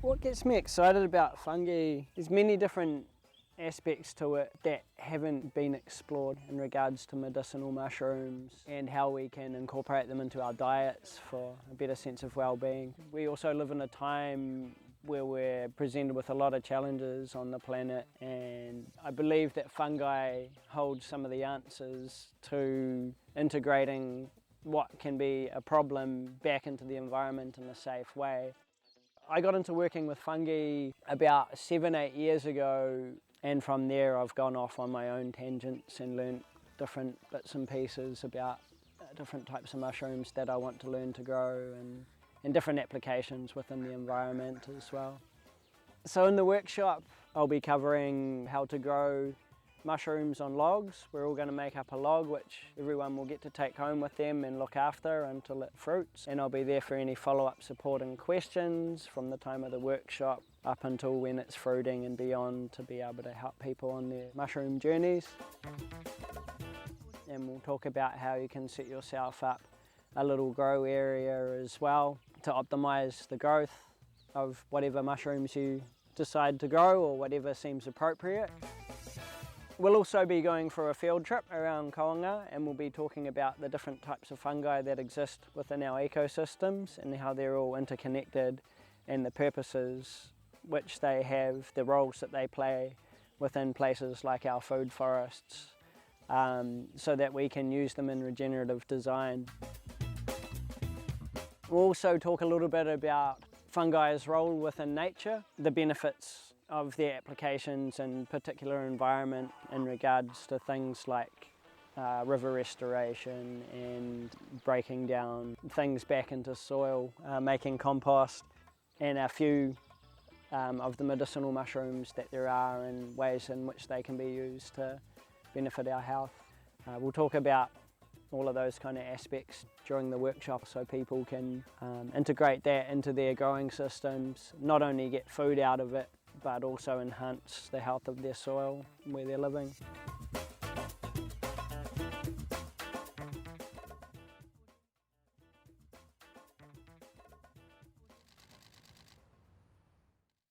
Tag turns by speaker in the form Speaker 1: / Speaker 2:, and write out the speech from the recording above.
Speaker 1: What gets me excited about fungi, there's many different aspects to it that haven't been explored in regards to medicinal mushrooms and how we can incorporate them into our diets for a better sense of well-being. We also live in a time where we're presented with a lot of challenges on the planet, and I believe that fungi hold some of the answers to integrating what can be a problem back into the environment in a safe way. I got into working with fungi about 7-8 years ago, and from there I've gone off on my own tangents and learnt different bits and pieces about different types of mushrooms that I want to learn to grow, and different applications within the environment as well. So in the workshop I'll be covering how to grow mushrooms on logs. We're all going to make up a log which everyone will get to take home with them and look after until it fruits, and I'll be there for any follow-up support and questions from the time of the workshop up until when it's fruiting and beyond, to be able to help people on their mushroom journeys. And we'll talk about how you can set yourself up a little grow area as well to optimise the growth of whatever mushrooms you decide to grow or whatever seems appropriate. We'll also be going for a field trip around Koanga, and we'll be talking about the different types of fungi that exist within our ecosystems and how they're all interconnected, and the purposes which they have, the roles that they play within places like our food forests, so that we can use them in regenerative design. We'll also talk a little bit about fungi's role within nature, the benefits of their applications in particular environment in regards to things like river restoration and breaking down things back into soil, making compost, and a few of the medicinal mushrooms that there are and ways in which they can be used to benefit our health. We'll talk about all of those kind of aspects during the workshop so people can integrate that into their growing systems, not only get food out of it but also enhance the health of their soil where they're living.